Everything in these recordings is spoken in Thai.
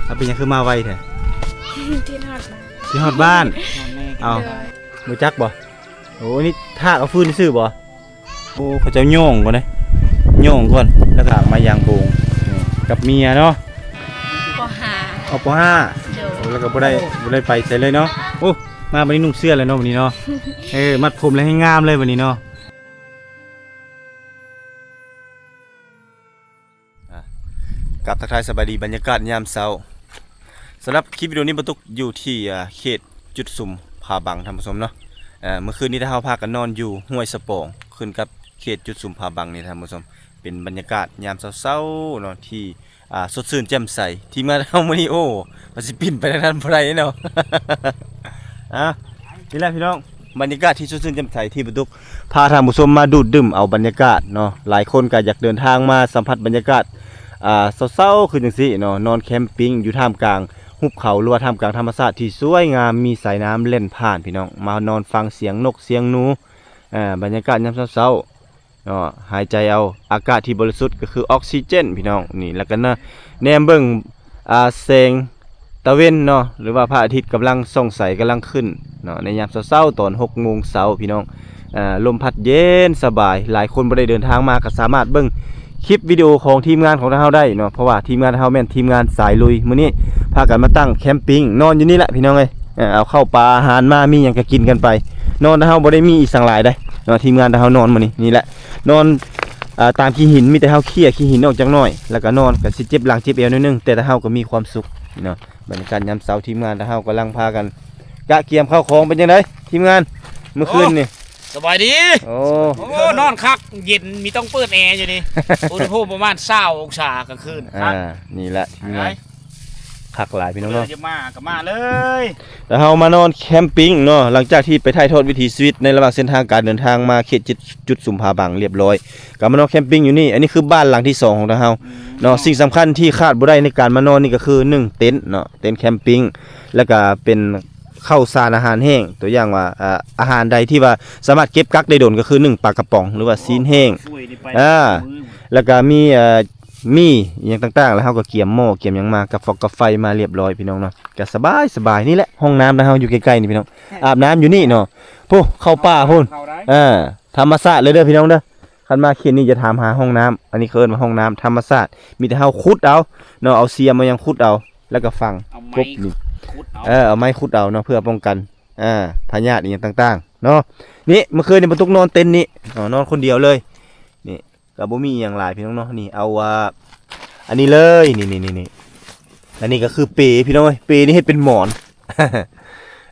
เอาเป็นยังคือมาไวแท้ ที่ฮอดบ้าน ที่ฮอดบ้านเอา เลย บ่จักบ่โอ้นี่ทากเอาฟืนซื้อบ่โอ้เขาเจ้าโย่งก่อนเด้โย่งก่อนแล้วก็มายางโป่งนี่กับเมียเนาะ ปหา เอาปห้า เดี๋ยว โอ้แล้วก็บ่ได้ไปใส่เลยเนาะโอ้มาวันนี้นุ่งเสื้อเลยเนาะวันนี้เนาะมัดผมเลยให้งามเลยวันนี้เนาะกับทักทายสบายดีบรรยากาศยามเช้าสำหรับคลิปวิดีโอนี้บรรทุกอยู่ที่เขตจุดสุ่มผาบังท่านผู้ชมเนาะเมื่อคืนนี้เราพากันนอนอยู่ห้วยสะปองขึ้นกับเขตจุดสุ่มผาบังนี่ท่านผู้ชมเป็นบรรยากาศยามเช้าๆเนาะที่สดชื่นแจ่มใสที่มาเฮามื้อนี้โอ้ว่าสิปิ่นไปทางนั้นบ่ได้เนาะ นี่แหละพี่น้องบรรยากาศที่สดชื่นแจ่มใสที่บรรทุกพาท่านผู้ชมมาดูดดื่มเอาบรรยากาศเนาะหลายคนก็อยากเดินทางมาสัมผัสบรรยากาศเศร้าๆคือจังซี่เนาะนอนแคมปิ้งอยู่ท่ามกลางหุบเขาหรือว่าท่ามกลางธรรมชาติที่สวยงามมีสายน้ำเล่นผ่านพี่น้องมานอนฟังเสียงนกเสียงหนูบรรยากาศยามเช้าๆเนาะหายใจเอาอากาศที่บริสุทธิ์ก็คือออกซิเจนพี่น้องนี่แล้วก็นะแนมเบิ่งแสงตะเวนเนาะหรือว่าพระอาทิตย์กำลังส่องแสงกำลังขึ้นเนาะในยามเช้าๆตอน6 โมงเช้าพี่น้องลมพัดเย็นสบายหลายคนบ่ได้เดินทางมาก็สามารถเบิ่งคลิปวิดีโอของทีมงานของเราได้เนาะเพราะว่าทีมงานเราแม่นทีมงานสายลุยมื้อนี้พากันมาตั้งแคมปิ้งนอนอยู่นี่แหละพี่น้องเอ้ยเอาเข้าปลาอาหารมามีหยังก็กินกันไปนอนเราบ่ได้มีอีสังหลายได้เนาะทีมงานเรานอนมื้อนี้นี่แหละนอนตามขี้หินมีแต่เฮาเขี้ยขี้หินออกจักหน่อยแล้วก็นอนก็สิเจ็บหลังเจ็บเอวนิดนึงแต่เฮาก็มีความสุขเนาะบรรยากาศยามเช้าทีมงานเรากำลังพากันกะเกียมข้าวของเป็นจังไดทีมงานเมื่อคืนนี่ สบายดี โอ้ โอ้นอนคักเย็นมีต้องเปิดแอร์อยู่นี่ อุณหภูมิประมาณ20 องศากลางคืนครับ นี่แหละทีมงานคักหลายพี่น้อง เออ เนาะ จะมาก็มาเลย แล้วเรามานอนแคมปิ้งเนาะหลังจากที่ไปถ่ายทอดวิถีชีวิตในระหว่างเส้นทางการเดินทางมาเขตจุดสุ่มผาบังเรียบร้อยก็มานอนแคมปิ้งอยู่นี่อันนี้คือบ้านหลังที่2ของเราเนาะสิ่งสำคัญที่คาดบ่ได้ในการมานอนนี่ก็คือ1เต็นท์เนาะเต็นท์แคมปิ้งแล้วก็เป็นข้าวสารอาหารแห้งตัวอย่างว่าอาหารใดที่ว่าสามารถเก็บกักได้โดนก็คือ1ปลากระป๋องหรือว่าซีนแห้ง ช่วยนี่ไป แล้วก็มีมีอย่างต่างๆแล้วเราก็เกี่ยมหม้อเกี่ยมหยังมากับฟอกกับไฟมาเรียบร้อยพี่น้องเนาะก็สบายนี่แหละห้องน้ำนะเราอยู่ใกล้ๆนี่พี่น้องอาบน้ำอยู่นี่เนาะพูเข้าป่าพุ่น เข้าได้ ธรรมชาติเลยเด้อพี่น้องเด้อคันมาเขียนนี่จะถามหาห้องน้ำอันนี้เคินมาห้องน้ำธรรมชาติมีแต่เฮาขุดเอาเนาะเอาเสียมมายังขุดเอาแล้วก็ฝัง เอา ก ไม้ บนี่ ขุดเอา เอาไม้ขุดเอาเนาะเพื่อป้องกันพยาธิอย่างต่างๆเนาะนี่เมื่อคืนนี่บรรทุกนอนเต็นท์นี่นอนคนเดียวเลยนี่ก็บ่มีอย่างหลายพี่น้องเนาะนี่เอาอันนี้เลยนี่อันนี้ก็คือเปพี่น้องเอ้ยเปนี่เฮ็ดเป็นหมอน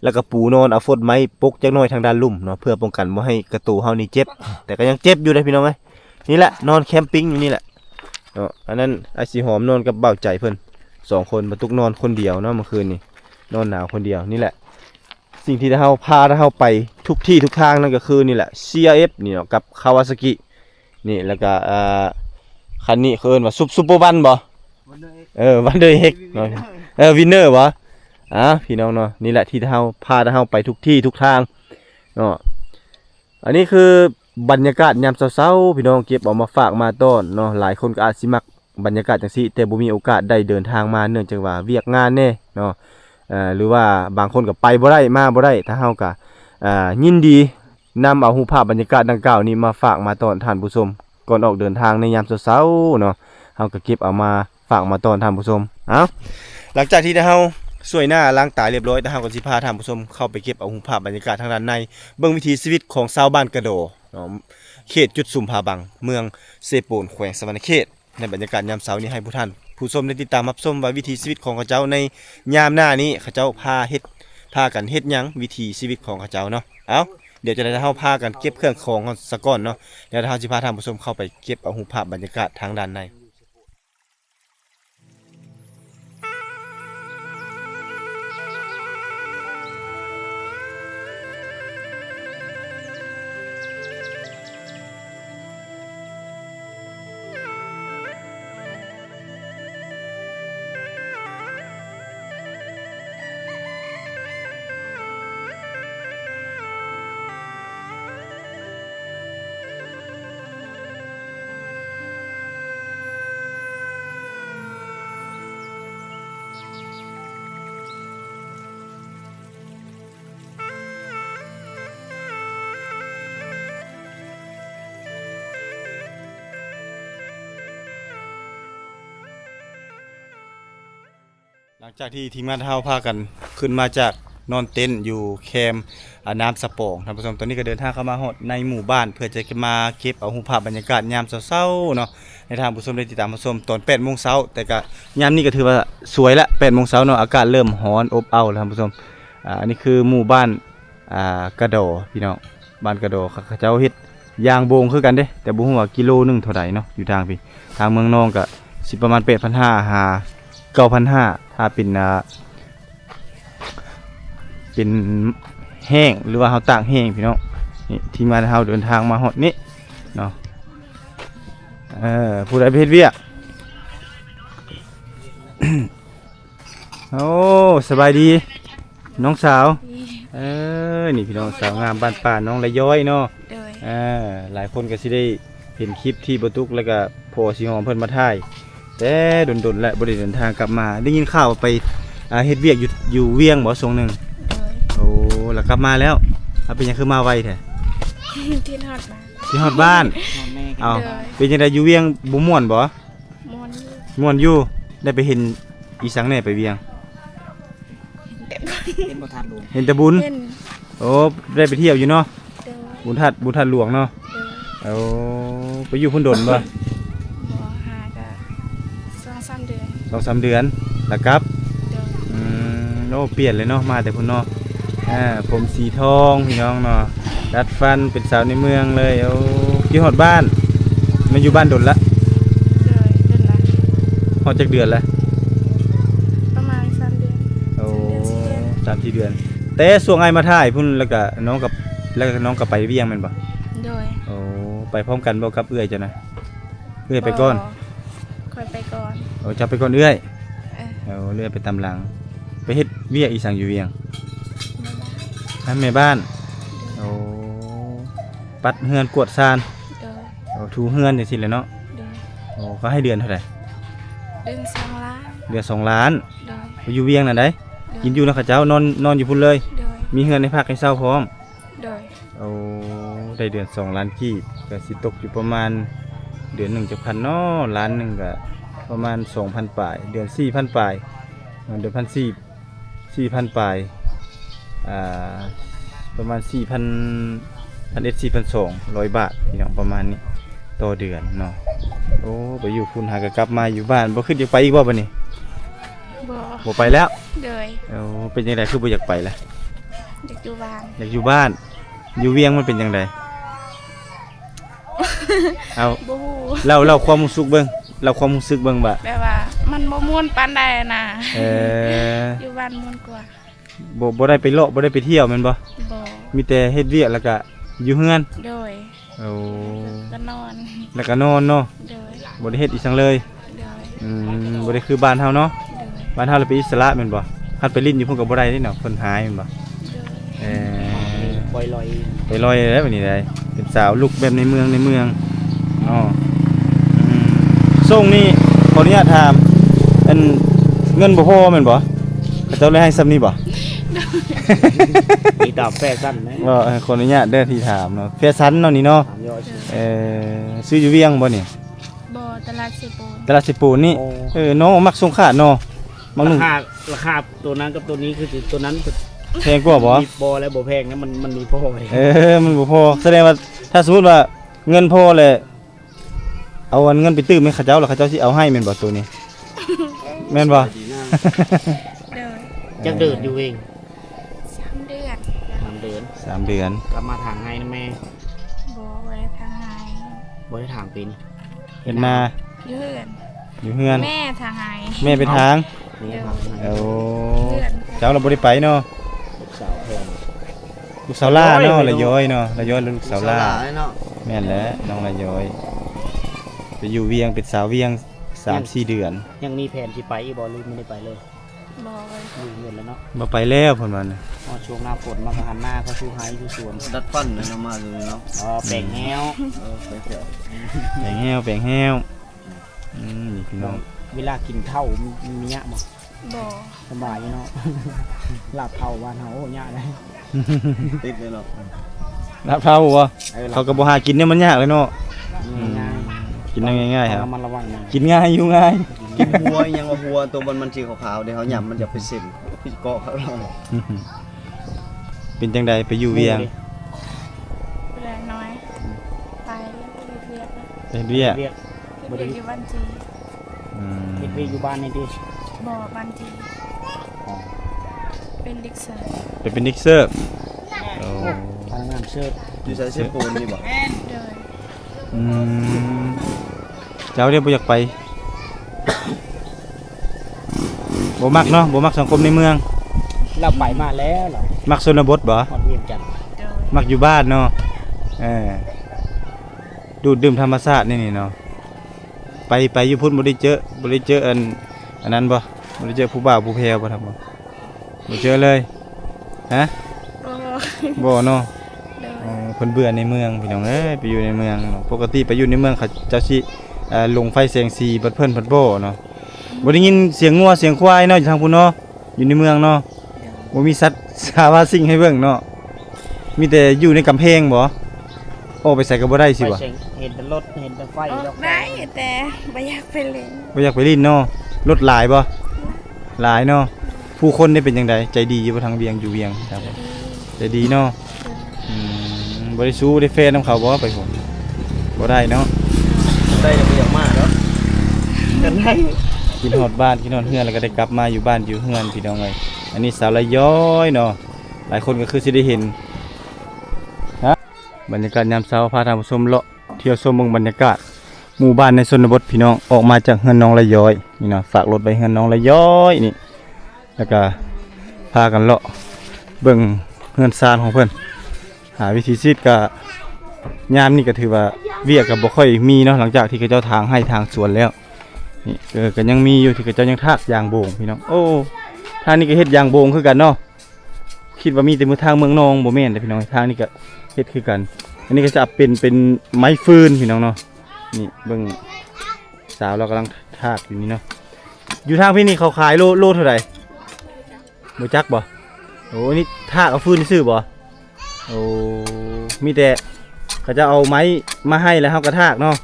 แล้วก็ปูนอนเอาฟดไม้ปกจักหน่อยทางด้านลุ่มเนาะเพื่อป้องกันบ่ให้กระตูเฮานี่เจ็บ แต่ก็ยังเจ็บอยู่เด้อพี่น้องเอ้ยนี่แหละนอนแคมปิ้งอยู่นี่แหละเนาะอันนั้นไอ้สีหอมนอนกับเบาใจเพิ่น2 คนบรรทุกนอนคนเดียวเนาะเมื่อคืนนี่นอนหนาวคนเดียวนี่แหละสิ่งที่เฮาพาเฮาไปทุกที่ทุกทางนั่นก็คือนี่แหละ CRF นี่เนาะกับ Kawasaki นี่แล้วก็คันนี้เอิ้นว่าซุปเปอร์วันบ่วันเดอร์เอ็กเนาะวินเนอร์บ่พี่น้องเนาะนี่แหละที่เฮาพาเฮาไปทุกที่ทุกทางเนาะอันนี้คือบรรยากาศยามเช้าๆพี่น้องเก็บเอามาฝากมาต้อนเนาะหลายคนก็อาจสิมักบรรยากาศจังซี่แต่บ่มีโอกาสได้เดินทางมาเนื่องจากว่าเวียกงานแน่เนาะหรือว่าบางคนก็ไปบ่ได้มาบ่ได้ถ้าเฮาก็ยินดีนำเอารูปภาพบรรยากาศดังกล่าวนี้มาฝากมาต้อนท่านผู้ชมก่อนออกเดินทางในยามเช้าๆเนาะเฮาก็เก็บเอามาฝากมาต้อนท่านผู้ชมหลังจากที่เฮาสวยหน้าล้างตาเรียบร้อยแต่เฮาก็สิพาท่านผู้ชมเข้าไปเก็บเอารูปภาพบรรยากาศทางด้านในเบิ่งวิถีชีวิตของชาวบ้านกระโดเนาะเขตจุดสุ่มผาบังเมืองเซโปนแขวงสะวรรณเขตในบรรยากาศยามเช้านี้ให้ผู้ท่านผู้ชมได้ติดตามรับชมว่าวิถีชีวิตของเขาเจ้าในยามหน้านี้เขาเจ้าพากันเฮ็ดหยังวิถีชีวิตของเขาเจ้าเนาะเดี๋ยวจะได้เฮาพากันเก็บเครื่องของกันซะก่อนเนาะเดี๋ยวเฮาสิพาท่านผู้ชมเข้าไปเก็บเอารูปภาพบรรยากาศทางด้านใน ลังจากที่ทีมงานเฮาพากันขึ้นมาจากนอนเต็นท์อยู่แคมป์น้ำสะโปงท่านผู้ชมตอนนี้ก็เดินทางเข้ามาฮอดในหมู่บ้านเพื่อจะมาเก็บเอารูปภาพบรรยากาศยามเช้าๆเนาะในทางผู้ชมได้ติดตามผู้ชมตอน 8 โมงเช้าแต่ก็ยามนี้ก็ถือว่าสวยละ 8 โมงเช้าเนาะอากาศเริ่มร้อนอบอ้าวแล้วท่านผู้ชมอันนี้คือหมู่บ้านกระโดพี่น้องบ้านกระโดเขาเจ้าเฮ็ดยางโบงคือกันเด้แต่บ่ฮู้ว่ากิโลนึงเท่าใดเนาะอยู่ทางพี่ทางเมืองนองก็สิประมาณ 8,500 หา 9,500 ถ้าเป็นแห้งหรือว่าเฮาตากแห้งพี่น้องนี่ทีมงานเฮาเดินทางมาฮอดนี้เนาะผู้ใดไปเฮ็ดเวียก โอ้สบายดีน้องสาวนี่พี่น้องสาวงามบ้านป่าน้องละย้อยเนาะหลายคนก็สิได้เห็นคลิปที่บ่ตุกแล้วก็พ่อสิหอมเพิ่นมาถ่ายแต่ดนๆและบ่ได้เดินทางกลับมาได้ยินข่าวว่าไปเฮ็ดเวียกอยู่เวียงบ่ทรงหนึงโอ้แล้วกลับมาแล้วเป็นหยังคือมาไวแท้ ที่ฮอดบ้าน ที่ฮอดบ้านเอาเป็นจังไดอยู่เวียงบ่ม่วนบ่ ม่วนอยู่ม่วนอยู่ได้ไปเห็นอีสังแหน่ไปเวียง เห็นบ่ทันลุง เห็นแต่บุญ เล่น โอ้ได้ไปเที่ยวอยู่เนาะ เดิน บุญทัดหลวงเนาะ เดิน โอ้ไปอยู่พุ่นดนบ่ บ่หาก็2-3 เดือน 2-3 เดือนแล้วกลับ เดิน โอ้เปลี่ยนเลยเนาะมาแต่พุ่นเนาะผมสีทองพี่น้องเนาะดัดฟันเป็นสาวในเมืองเลยโอ้กี่ฮอดบ้านมาอยู่บ้านดนละ เดินละ ฮอดจักเดือนละ ประมาณ3 เดือน โอ้ 3-4 เดือน 3-4 เดือนแต่ส่วงไอ้มาถ่ายพุ่นแล้วก็น้องกับไปเวียงแม่นบ่ โดย โอ้ไปพร้อมกันบ่กับเอื้อยจ้ะนะเอื้อยไปก่อน ค่อยไปก่อน โอ้จับไปก่อนเอื้อย เออ เอาเอื้อยไปตามหลังไปเฮ็ดเวียกอีสังอยู่เวียง มาบ้าน แม่บ้านโอ้ปัดเฮือนกวาดซาน โดย โอ้ถูเฮือนจังซี่แหละเนาะ โดย โอ้เขาให้เดือนเท่าไหร่ เดิน2 ล้าน เดือน2 ล้าน โดย ไปอยู่เวียงนั่นได้กินอยู่นะเขาเจ้านอนอยู่พุ่นเลย โดย มีเฮือนในภาคให้เช่าพร้อม โดย โอ้ได้เดือน2 ล้านกีบก็สิตกอยู่ประมาณเดือน1จะพันเนาะล้านหนึงก็ประมาณ 2,000 ปลายเดือน 4,000 ปลายเดือน4,000 ปลายประมาณ 4,200 บาทพี่น้องประมาณนี้ต่อเดือนเนาะโอ้ไปอยู่พุ่นหาก็กลับมาอยู่บ้านบ่ขึ้นอยากไปอีกบ่บัดนี้ บ่ บ่ไปแล้ว โดย โอ้เป็นจังไดคือบ่อยากไปล่ะ เด็กอยู่บ้าน อยากอยู่บ้านอยู่เวียงมันเป็นจังไดเอา บ่ฮู้ เล่าความรู้สึกเบิ่งเล่าความรู้สึกเบิ่งว่า แบบว่ามันบ่ม่วนปานใดนะ เออ อยู่บ้านม่วนกว่า บ่ได้ไปเลาะบ่ได้ไปเที่ยวแม่นบ่ บ่ มีแต่เฮ็ดเวียกแล้วก็อยู่เฮือน โดย โอ้ ก็นอน แล้วก็นอนเนาะ โดย บ่ได้เฮ็ดอีสังเลย โดย บ่ได้คือบ้านเฮาเนาะ โดย บ้านเฮาเราเป็นอิสระแม่นบ่คันไปลิ้นอยู่พุ่นก็บ่ได้นี่เนาะเพิ่นหายแม่นบ่ โดย เออ ปล่อยลอย ไปลอยได้แบบนี้ได้เป็นสาวลูกแบบในเมืองอ๋อส่งนี่ขออนุญาตถามอันเงินบ่พอแม่นบ่เขาเจ้าเลยให้ซ้ำนี้บ่ มีดาบแฟชั่นไหม ว่าขออนุญาตเด้อที่ถามเนาะแฟชั่นเนาะนี่เนาะ ถามยอด ซื้ออยู่เวียงบ่นี่ บ่ตลาดเซโปน ตลาดสิปูนนี่น้องมักสงขลาเนาะมักนุ่ง ราคาตัวนั้นกับตัวนี้คือตัวนั้น แพงกว่าบ่ มีบอและบ่แพงนะมันมีพ่อไว้ มันบ่พอแสดงว่าถ้าสมมุติว่าเงินพอเลยเอาเงินไปตื้มให้เขาเจ้าแล้วเขาเจ้าสิเอาให้แม่นบ่ตัวนี้แม่นบ่ โดย จักเดินอยู่เอง 3 เดือน 3 เดือน 3 เดือน กลับมาทางให้นะแม่ บ่ไว้ทางไหน บ่ได้ทางเป็น เฮ็ดนา อยู่เฮือน อยู่เฮือน แม่ทางไหน แม่ไปทาง นี่ทางให้ โอ้เจ้าเราบ่ได้ไปเนาะ ลูกสาวแพง ลูกสาวล่าเนาะละย้อยเนาะละย้อยแล้วลูกสาวล่า เนาะ แม่นแล้วน้องละย้อยไปอยู่เวียงเป็นสาวเวียง 3-4 เดือน ยังมีแผนสิไปอีบ่หรือไม่ได้ไปเลย บ่ไว้ อยู่เงินแล้วเนาะ บ่ไปแล้วเพิ่นว่าน่ะ อ๋อช่วงหน้าฝนมาก็หันหน้าเข้าสู่ไฮสู่สวน ดัดฟันเลยเนาะมาเลยเนาะ อ๋อแบ่งแนว ไปเที่ยว แปลงแห้วนี่พี่น้อง เวลากินข้าวมียะบ่ บ่ สบายอยู่เนาะ ลาบเท่าบ้านเฮาโอ้ยะเลย ติดเลยเนาะ รับเท่าบ่เขาก็บ่หากินเนี่ยมันยากเลยเนาะ ง่าย กินได้ง่ายๆครับ เอามันระวังนะ กินง่ายอยู่ง่าย กินหัวยังว่าหัวตัวมันสีขาวๆเดี๋ยวเขาหยำมันจะเป็นเส้นพี่เกาะเขาเรา เป็นจังใดไปอยู่เวียง เรือน้อยไปแล้วก็เรียกแล้ว เป็นเวียง เรียก เรียกอยู่บ้านจี เฮ็ดเวียกอยู่บ้านนี่ดิ บ่อบ้านจีเป็นเด็กเสิร์ฟ ไปเป็นนิกเซอร์โอ้ พนักงานเสิร์ฟ อยู่ใส่เสื้อปูนนี่บ่ เดิน อืมเจ้าเรียกบ่อยากไปบ่มักเนาะบ่มักสังคมในเมือง เราไปมาแล้วเหรอ มักชนบทบ่ ฮอดเวียงจันทน์ เดิน มักอยู่บ้านเนาะดูดดื่มธรรมชาตินี่เนาะไปอยู่พุ่นบ่ได้เจออันนั้นบ่ได้เจอผู้บ่าวผู้แพรวบ่ครับบ่เจอเลยฮะ บ่ บ่เนาะ เดิน เพิ่นเบื่อในเมืองพี่น้องเอ้ยไปอยู่ในเมืองเนาะปกติไปอยู่ในเมืองเขาเจ้าสิลงไฟแสงสีบัดเพิ่นบ่เนาะบ่ได้ยินเสียงงัวเสียงควายเนาะอยู่ทางพุ่นเนาะอยู่ในเมืองเนาะ เดิน บ่มีสัตว์สาวาสิ่งให้เบิ่งเนาะมีแต่อยู่ในกำแพงบ่โอ้ไปใส่ก็บ่ได้สิ ไป วะ เสียงเห็นแต่รถเห็นแต่ไฟ ออกได้แต่ไม่อยากไปเล่น บ่อยากไปลิ้นเนาะรถหลายบ่หลายเนาะผู้คนได้เป็นจังไดใจดีอยู่บ่ทางเวียงอยู่เวียงครับใจดีเนาะบ่ได้สู้ได้แฟนนํเขาบ่ไปพุ่นบ่ได้เนาะ ได้จะไปอย่างมากแล้วกันได้ กินฮอดบ้านกินฮอดเฮือนแล้วก็ได้กลับมาอยู่บ้านอยู่เฮือนพี่น้องเอ้ยอันนี้สาวละย้อยเนาะหลายคนก็คือสิได้เห็นฮะบรรยากาศยามเช้าพาท่านผู้ชมเลาะเที่ยวชมเบิ่งบรรยากาศหมู่บ้านในชนบทพี่น้องออกมาจากเฮือนน้องละย้อยนี่เนาะฝากรถไว้เฮือนน้องละย้อยนี่แล้วก็พากันเลาะเบิ่งเฮือนซานของเพิ่นหาวิธีชีวิตก็ยามนี้ก็ถือว่าเวียกก็บ่ค่อยมีเนาะหลังจากที่เขาเจ้าทางให้ทางสวนแล้ว นี่ก็ยังมีอยู่ที่เขาเจ้ายังทากยางโบงพี่น้องโอ้ทางนี้ก็เฮ็ดยางโบงคือกันเนาะคิดว่ามีแต่มือทางเมืองนองบ่แม่นแต่พี่น้องทางนี้ก็เฮ็ดคือกันอันนี้ก็จะเป็นไม้ฟืนพี่น้องเนาะนี่เบิ่งสาวเรากำลังทากอยู่นี่เนาะอยู่ทางพี่นี่เขาขายโลเท่าไหร่บ่จักบ่โอ้นี่ทากเอาฟืนซื้อบ่โอ้มีแต่เขาจะเอาไม้มาให้แล้วเฮาก็ทากเนาะ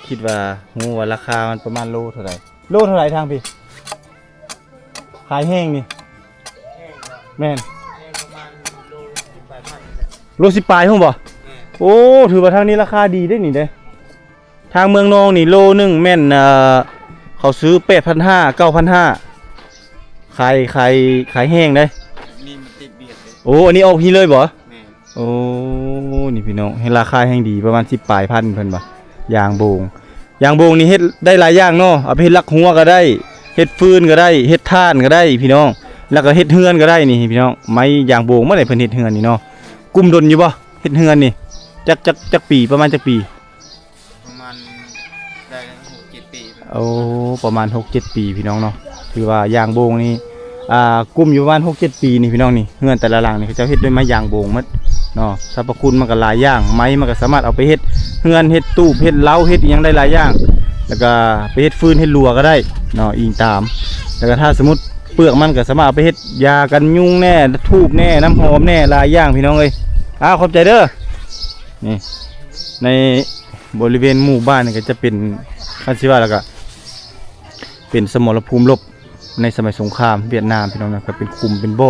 คิดว่าฮู้ว่าราคามันประมาณโลเท่าไหร่ทางพี่ขายแห้งนี่แม่นโล10ปลายฮู้บ่โอ้ถือว่าทางนี้ราคาดีได้นี่เด้ทางเมืองนองนี่โลนึงแม่นเขาซื้อ 8,500 9,500ขายแห้งได้ มีมันติดเบียดเลย โอ้อันนี้ออกพี่เลยบ่ แม่ โอ้นี่พี่น้องให้ราคาแห้งดีประมาณ10ปลายพันเพิ่นบ่ยางโบงนี่เฮ็ดได้หลายอย่างเนาะเอาไปเฮ็ดลักหัวก็ได้เฮ็ดฟืนก็ได้เฮ็ดท่านก็ได้พี่น้องแล้วก็เฮ็ดเฮือนก็ได้นี่พี่น้องไม้ยางโบงเมื่อไหร่เพิ่นเฮ็ดเฮือนนี่เนาะกุมดนอยู่บ่เฮ็ดเฮือนนี่จักปีประมาณจักปี ประมาณได้6-7 ปี โอ้ประมาณ 6-7 ปีพี่น้องเนาะถือว่ายางโบงนี่กุมอยู่ประมาณ 6-7 ปีนี่พี่น้องนี่เฮือนแต่ละหลังนี่เขาเจ้าเฮ็ดด้วยไม้ยางโบงหมดเนาะสรรพคุณมันก็หลายอย่างไม้มันก็สามารถเอาไปเฮ็ดเฮือนเฮ็ดตู้เฮ็ดเล้าเฮ็ดอีหยังได้หลายอย่างแล้วก็ไปเฮ็ดฟืนเฮ็ดลัวก็ได้เนาะอิงตามแล้วก็ถ้าสมมุติเปลือกมันก็สามารถเอาไปเฮ็ดยากันยุงแน่ทูบแน่น้ำหอมแน่หลายอย่างพี่น้องเอ้ยขอบใจเด้อนี่ในบริเวณหมู่บ้านนี่ก็จะเป็นคันสิว่าแล้วก็เป็นสมรภูมิรบในสมัยสงครามเวียดนามพี่น้องนะก็เป็นคุมเป็นโบ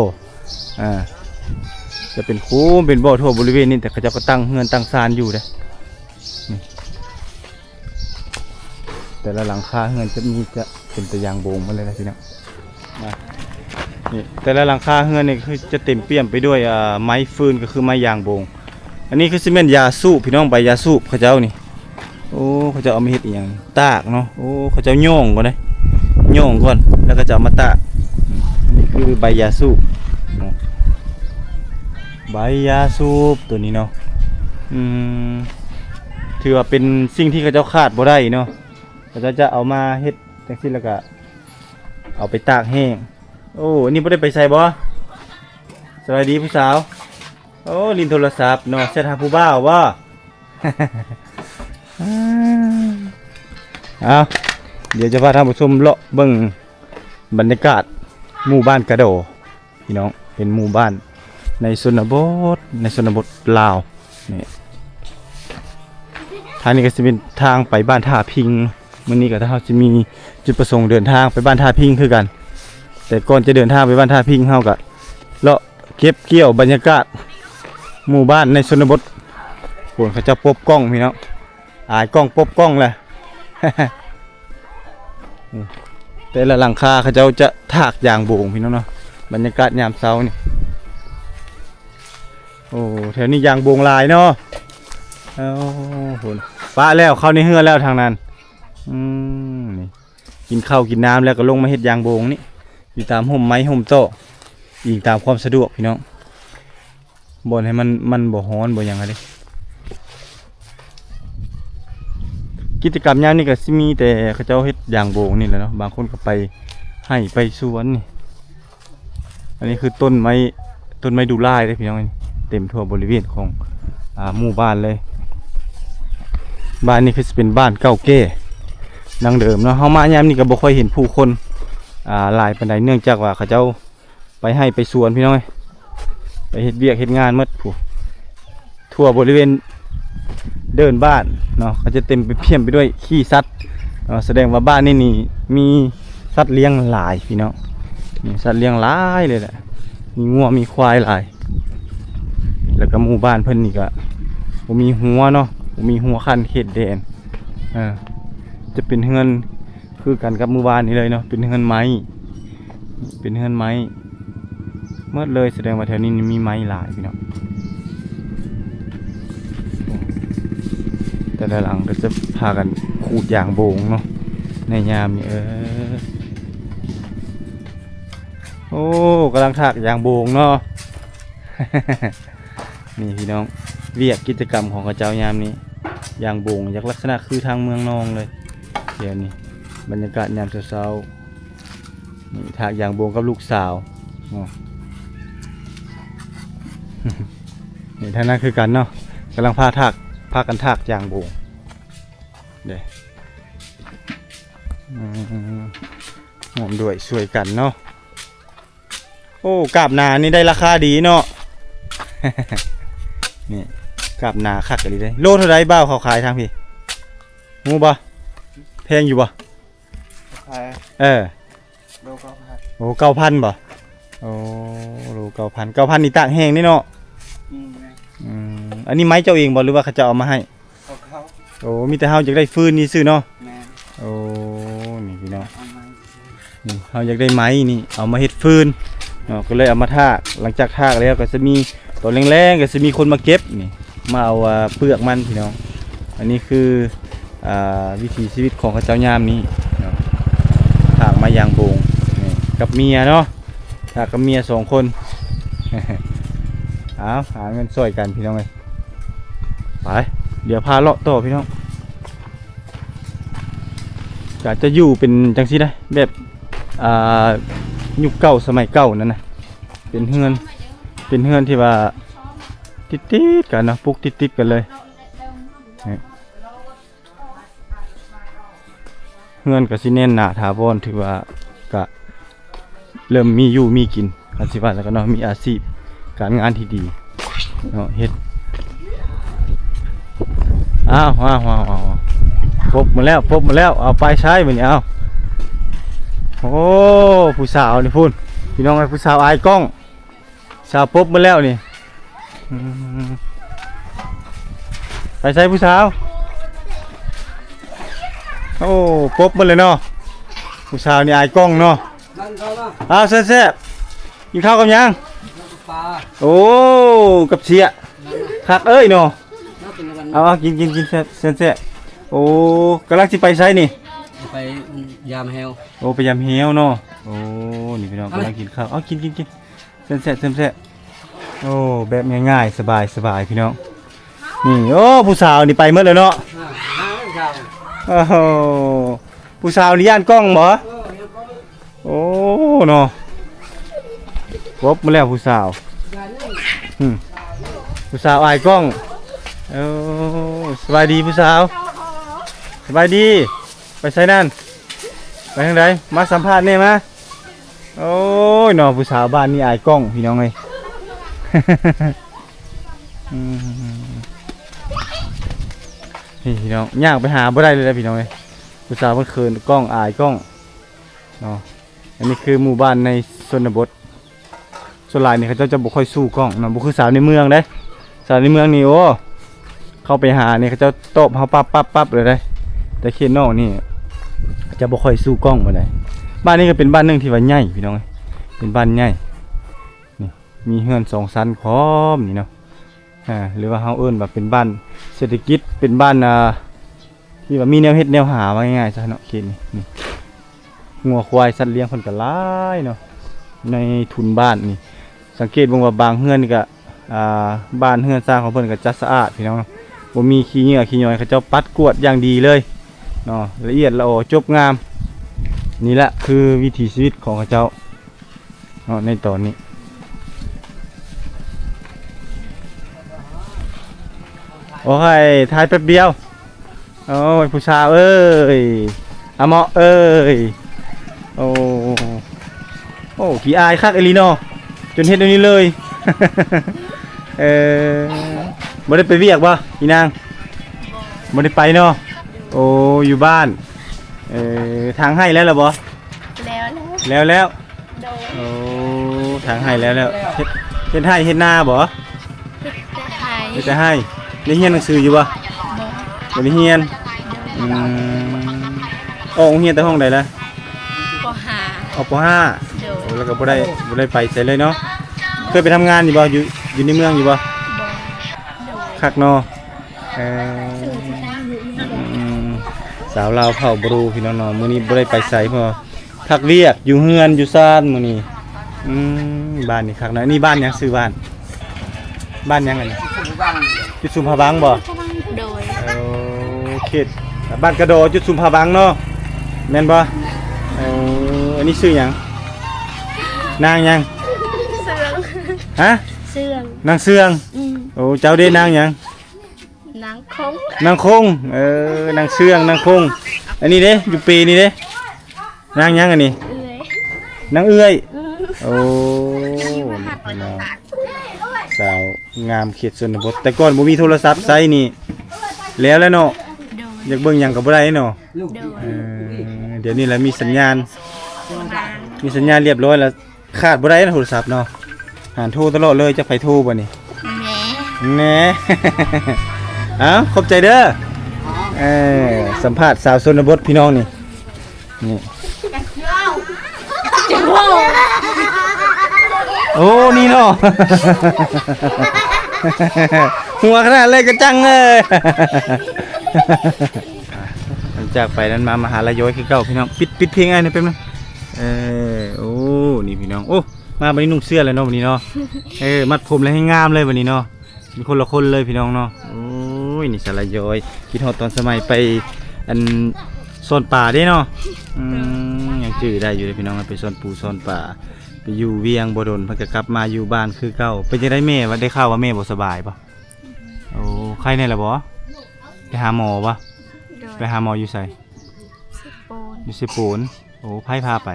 จะเป็นคุ้มเป็นบ่อทั่วบริเวณนี้แต่เขาจะก็ตั้งเฮือนตั้งศาลอยู่เด้นี่แต่ละหลังคาเฮือนจะเป็นตะยางโบงมาเลยนะพี่น้องนี่แต่ละหลังคาเฮือนนี่คือจะเต็มเปี่ยมไปด้วยไม้ฟืนก็คือไม้ยางโบงอันนี้คือซีเมนต์ยาสูบพี่น้องใบยาสูบเขาเจ้านี่โอ้เขาจะเอามาเฮ็ดอีหยังตากเนาะโอ้เขาจะโย่งก่อนเลยโย่งก่อนแล้วก็จะเอามาตากอันนี้คือใบยาสูบใบยาสูบตัวนี้เนาะถือว่าเป็นสิ่งที่เขาเจ้าขาดบ่ได้เนาะเขาจะเอามาเฮ็ดจังซี่แล้วก็เอาไปตากแห้งโอ้อันนี้บ่ได้ไปใส่บ่สวัสดีผู้สาวโอ้ลินโทรศัพท์เนาะเสร็จหาผู้บ่าวบ่ เอาเดี๋ยวจะพาท่านผู้ชมเลาะเบิ่งบรรยากาศหมู่บ้านกระโดพี่น้องเป็นหมู่บ้านในชนบทลาวนี่ ทางนี้ก็จะเป็นทางไปบ้านท่าพิงมื้อนี้ก็ถ้าเราจะมีจุดประสงค์เดินทางไปบ้านท่าพิงคือกัน แต่ก่อนจะเดินทางไปบ้านท่าพิงเฮาก็เลาะเก็บเกี่ยวบรรยากาศหมู่บ้านในชนบทโหนเขาจะปบกล้องพี่น้องอายกล้องปบกล้องแหละ แต่ละหลังคาเขาจะถากยางโบงพี่น้องเนาะบรรยากาศยามเช้านี่โอ้แถวนี้ยางโบงลายเนาะเอาโหป้าแล้วเข้าในเฮือแล้วทางนั้นนี่กินข้าวกินน้ำแล้วก็ลงมาเฮ็ดยางโบงนี่อยู่ตามห่มไม้ห่มโต๊ะยิงตามความสะดวกพี่น้องบ่นให้มันบ่ฮ้อนบ่หยังไงดิกิจกรรมยามนี้ก็สิมีแต่เขาเจ้าเฮ็ดยางโบงนี่แหละเนาะบางคนก็ไปให้ไปสวนนี่อันนี้คือต้นไม้ดูล่ายเลยพี่น้องเต็มทั่วบริเวณของหมู่บ้านเลยบ้านนี้คือเป็นบ้านเก่าแก่ดังเดิมเนาะเฮามายามนี้ก็บ่ค่อยเห็นผู้คนหลายปานใดเนื่องจากว่าเขาเจ้าไปให้ไปสวนพี่น้องไปเฮ็ดเวียกเฮ็ดงานหมดผู้ทั่วบริเวณเดินบ้านเนาะเขาจะเต็มไปเพียบไปด้วยขี้สัตว์แสดงว่าบ้านนี่มีสัตว์เลี้ยงหลายพี่น้องมีสัตว์เลี้ยงหลายเลยแหละมีงัวมีควายหลายแล้วก็หมู่บ้านเพิ่นนี่ก็บ่มีหัวเนาะบ่มีหัวคันเขตแดนจะเป็นเฮือนคือกันกับหมู่บ้านนี่เลยเนาะเป็นเฮือนไม้หมดเลยแสดงว่าแถวนี้มีไม้หลายพี่น้องแต่ละหลังก็จะพากันขูดยางโบงเนาะในยามนี่โอ้กำลังถากยางโบงเนาะ นี่พี่น้องเวียกกิจกรรมของกระเจ้ายามนี้ยางโบงยักลักษณะคือทางเมืองนองเลยเดี๋ยวนี้บรรยากาศยามเช้าๆนี่ถากยางโบงกับลูกสาว นี่ท่านั้นคือกันเนาะกำลังพากันถากยางโบงเด้หอมด้วยช่วยกันเนาะโอ้กาบนานี่ได้ราคาดีเนาะ นี่กาบนาคักกันดีเลยโลเท่าไรบ้าวเขาขายทางพี่งูบ่แพงอยู่บ่โล 9,000บ่โอ้โล 9,000นี่ตากแห้งนี่เนาะอันนี้ไม้เจ้าเองบ่หรือว่าเขาจะเอามาให้โอ้มีแต่เฮาอยากได้ฟืนนี่ซื้อเนาะโอ้นี่พี่น้องนี่เฮาอยากได้ไม้นี่เอามาเฮ็ดฟืนเนาะก็เลยเอามาทากหลังจากทากแล้วก็จะมีตอนแรงๆก็จะมีคนมาเก็บนี่มาเอาเปลือกมันพี่น้องอันนี้คือวิถีชีวิตของเขาเจ้ายามนี้เนาะทากมายางโบงนี่กับเมียเนาะทากกับเมีย2 คน เอาหาเงินช่วยกันพี่น้องเลยไปเดี๋ยวพาเลาะต่อพี่น้องจะอยู่เป็นจังซี่ได้แบบยุคเก่าสมัยเก่านั่นนะเป็นเฮือนที่ว่าติดกันเนาะปุกติดกันเลยเฮือนก็สิแน่นหนาถาวรถือว่าก็เริ่มมีอยู่มีกินกันสิว่าแล้วก็เนาะมีอาชีพการงานที่ดีเนาะเฮ็ดอ้าวพบมาแล้วเอาไปใช้เหมือนเอาโอ้ผู้สาวนี่พูดพี่น้องไอ้ผู้สาวอายกล้องสาวพบมาแล้วนี่ไปใช้ผู้สาวโอ้พบมาเลยเนาะผู้สาวนี่อายกล้องเนาะอ้าวแซ่บกินข้าวกับยังโอ้กับเชียคักเอ้ยเนาะเอากินแซ่บโอ้กำลังสิไปใช้นี่ไปยามแฮวโอ้ไปยามแฮวเนาะโอ้นี่พี่น้องกำลังกินข้าวกินแซ่บโอ้แบบง่ายๆสบายพี่น้องนี่โอ้ผู้สาวนี่ไปเมื่อเลยเนาะโอ้ผู้สาวนี่ย่านกล้องบ่โอ้เนาะครบมาแล้วผู้สาวอายกล้องโอ้สบายดีผู้สาวสบายดีไปใส่นั่นไปทางใดมาสัมภาษณ์เนี่ยมาโอ้ยน้องผู้สาวบ้านนี่อายกล้องพี่น้องเลย นี่พี่น้องย่างไปหาบ่ได้เลยนะพี่น้องเอ้ยผู้สาวเพิ่นเขินกล้องอายกล้องเนาะอันนี้คือหมู่บ้านในชนบทส่วนหลายนี่เขาจะบ่ค่อยสู้กล้องเนาะบ่คือสาวในเมืองเด้สาวในเมืองนี่โอ้เข้าไปหานี่เขาจะตบเฮาปั๊บเลยเด้แต่เขตนอกนี่จะบ่ค่อยสู้กล้องปานใดบ้านนี้ก็เป็นบ้านหนึงที่ว่าใหญ่พี่น้องเอ้ยเป็นบ้านใหญ่นี่มีเฮือน2ชั้นพร้อมนี่เนาะหรือว่าเฮาเอิ้นว่าเป็นบ้านเศรษฐกิจเป็นบ้านที่ว่ามีแนวเฮ็ดแนวหาว่าง่ายๆซะเนาะเขตนี่งัวควายสัตว์เลี้ยงเพิ่นก็หลายเนาะในทุนบ้านนี่สังเกตเบิ่งว่าบางเฮือนนี่ก็บ้านเฮือนสร้างของเพิ่นก็จัดสะอาดพี่น้องบ่มีขี้เหงื่อขี้ย้อยเขาเจ้าปัดกวาดอย่างดีเลยเนาะละเอียดละออจบงามนี่แหละคือวิถีชีวิตของเขาเจ้าเนาะในตอนนี้โอ้ยถ่ายแป๊บเดียวโอ้ยผู้ชายเอ้ยอะเหมาะเอ้ยโอ้ขี้อายคักเอลีโนจนเฮ็ดอันนี้เลย บ่ได้ไปเวียกบ่พี่นางบ่ได้ไปเนาะโอ้อยู่บ้านทางให้แล้วล่ะบ่ แล้ว แล้ว โดย โอ้ทางให้แล้วเฮ็ดให้เฮ็ดนาบ่ เฮ็ดแต่ไห้ เฮ็ดแต่ให้ได้เรียนหนังสืออยู่บ่บ่ได้เรียนออกโรงเรียนแต่ห้องใดล่ะ ปหา ออกป .5 โดย โอ้แล้วก็บ่ได้ไปไสเลยเนาะเคยไปทำงานอยู่บ่อยู่ในเมืองอยู่บ่ โดย คักเนาะสาวลาวเผ่าบรูพี่น้องๆมื้อนี้บ่ได้ไปไสเพราะคักเวียกอยู่เฮือนอยู่ซ่านมื้อนี้บ้านนี่คักเนาะนี่บ้านหยังชื่อบ้านหยังอันนี้จุดสุมพะบังบ่ โดย เขตบ้านกระโดจุดสุมพะบังเนาะแม่นบ่อันนี้ชื่อหยังนางหยัง เสื่อง ฮะ เสื่อง นางเสืองโอ้เจ้าเด้นางหยัง นางคง นางคงนางเชื่องนางคงอันนี้เด้อยู่ปีนี้เด้นางยังอันนี้ เอื้อย นางเอื้อยโอ้น้องสาวงามเขตชนบทแต่ก่อนบ่มีโทรศัพท์ใช้นี่แล้วเนาะ โดย อยากเบิ่งหยังก็บ่ได้เนาะ โดย เดี๋ยวนี้แหละมีสัญญาณเรียบร้อยแล้วขาดบ่ได้นะโทรศัพท์เนาะหาโทรตลอดเลยจะไปโทรบ่นี่ แหน่ แหน่ เอ้าขอบใจเด้อสัมภาษณ์สาวชนบทพี่น้องนี่โอ้นี่เนาะ หัวขนาดเลยกระจังเลยหลังจากไปนั้นมหาลัยย้อยคือเก่าพี่น้องปิดเพลงไอ้นี่เป็นมั้ยโอ้นี่พี่น้องโอ้มาวันนี้นุ่งเสื้อเลยเนาะวันนี้เนาะมัดผมเลยให้งามเลยวันนี้เนาะมีคนละคนเลยพี่น้องเนาะโอ้ยนี่สาลายย้อยคิดฮอดตอนสมัยไปอันโซนป่าได้เนาะยังจื้อได้อยู่เลยพี่น้องไปโซนปูโซนป่าไปอยู่เวียงบ่ดนเพิ่นก็กลับมาอยู่บ้านคือเก่าเป็นจังได๋แม่ว่าได้ข่าวว่าแม่บ่สบายป่ะโอ้ใครแน่ล่ะบ่ไปหาหมอป่ะ โดย ไปหาหมออยู่ไส สิโปน อยู่สิปูนโอ้ไผพาไป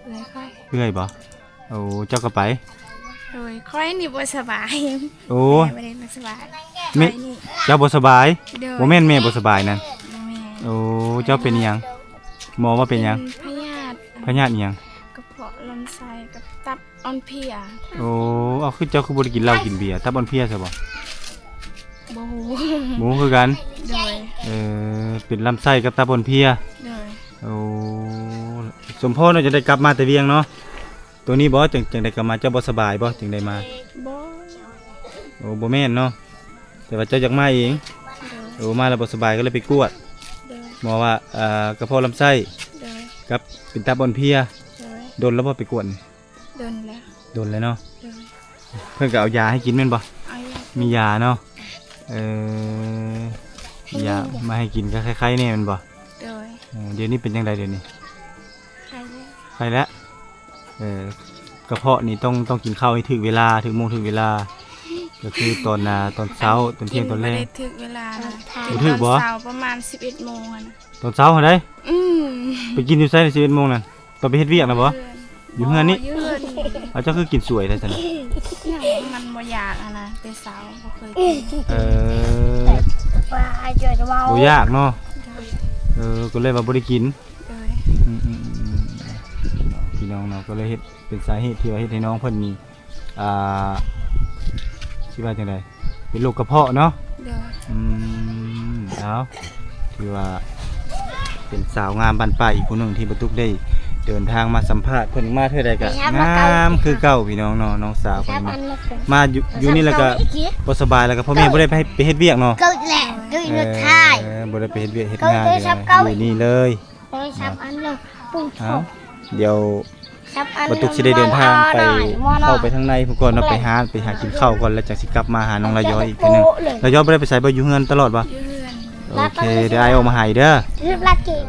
เลยค่อย เอื้อยบ่โอ้เจ้าก็ไป โดยค่อยนี่บ่สบาย โอ้ แม่บ่ได้บ่สบาย แม่ ค่อยนี่ เจ้าบ่สบาย โดย บ่แม่นแม่บ่สบายนั่น แม่ โอ้เจ้าเป็นอิหยังหมอว่าเป็นหยัง พยาธิ พยาธิอิหยัง กระเพาะลำไส้กับตับอ่อนเพลีย โอ้เอาคือเจ้าคือบ่ได้กินเหล้ากินเบียร์ตับอ่อนเพลียซะบ่ บ่ฮู้ หมูคือกัน โดย เป็นลำไส้กับตับอ่อนเพลีย โดย โอ้สมพรน่าจะได้กลับมาแต่เวียงเนาะตัวนี้บ่จังได้กลับมาเจ้าบ่สบายบ่จึงได้มา บ่ โอ้บ่แม่นเนาะแต่ว่าเจ้าอยากมาเอง โดย โอ้มาแล้วบ่สบายก็เลยไปกวด โดย หมอว่ากระเพาะลำไส้ โดย กับเป็นตับอ่อนเพลีย โดย โดนแล้วบ่ไปกวดนี่ โดนแล้ว โดนแล้วเนาะ โดย เพิ่นก็เอายาให้กินแม่นบ่ เอายา มียาเนาะยามาให้กินก็คล้ายๆแน่แม่นบ่ โดย เดี๋ยวนี้เป็นจังไดเดี๋ยวนี้ ใครเนี่ย ใครแล้วกระเพาะนี่ต้องกินข้าวให้ถึงเวลาถึงโมงถึงเวลา ก็คือตอนเช้าตอนเที่ยงตอนแร บ่ ก ได้ถึกเวลานะ บ่ถึกบ่ ตอนเช้าประมาณ 11 โมงอะนะ ตอนเช้าเหรอได้ อืม ไปกินอยู่ไสใน11 โมงนั่นตอนไปเฮ็ดเวียกนะบ่ อยู่เฮือนนี่ อยู่เฮือนนี่ เอาเจ้าคือกินสวยแท้ซั่นน่ะ มันบ่อยากอะนะแต่สาวบ่เคยกิน ว่าเจอจะเมา บ่ยากเนาะก็เลยว่าบ่ได้กิน โดย พี่น้องเนาะก็เลยเฮ็ดเป็นสาเหตุที่ว่าเฮ็ดให้น้องเพิ่นมีชื่อว่าจังไดเป็นโรคกระเพาะเนาะ โดย เอาถือว่าเป็นสาวงามบ้านป่าอีกผู้หนึงที่บ่ตุกได้เดินทางมาสัมภาษณ์เพิ่นมาเท่าใดก็งามคือเก่าพี่น้องเนาะน้องสาวเพิ่นมาอยู่นี่แล้วก็บ่สบายแล้วก็พ่อแม่บ่ได้ไปเฮ็ดเวียกเนาะ เกิดแหละดูนุชาย บ่ได้ไปเฮ็ดเวียกเฮ็ดงานอยู่นี่เลย โดยซับอันเลยปุ่ง เอาเดี๋ยว ซับอัน บ่ตุกสิได้เดินทางไปเข้าไปทางในพุ่นก่อนเนาะไปหากินข้าวก่อนแล้วจักสิกลับมาหาน้องระยอยอีกเทื่อนึงระยอยบ่ได้ไปไสบ่อยู่เฮือนตลอดบ่ ยืน โอเคเดี๋ยวอ้ายออกมาให้เด้อ รีบลักเก่ง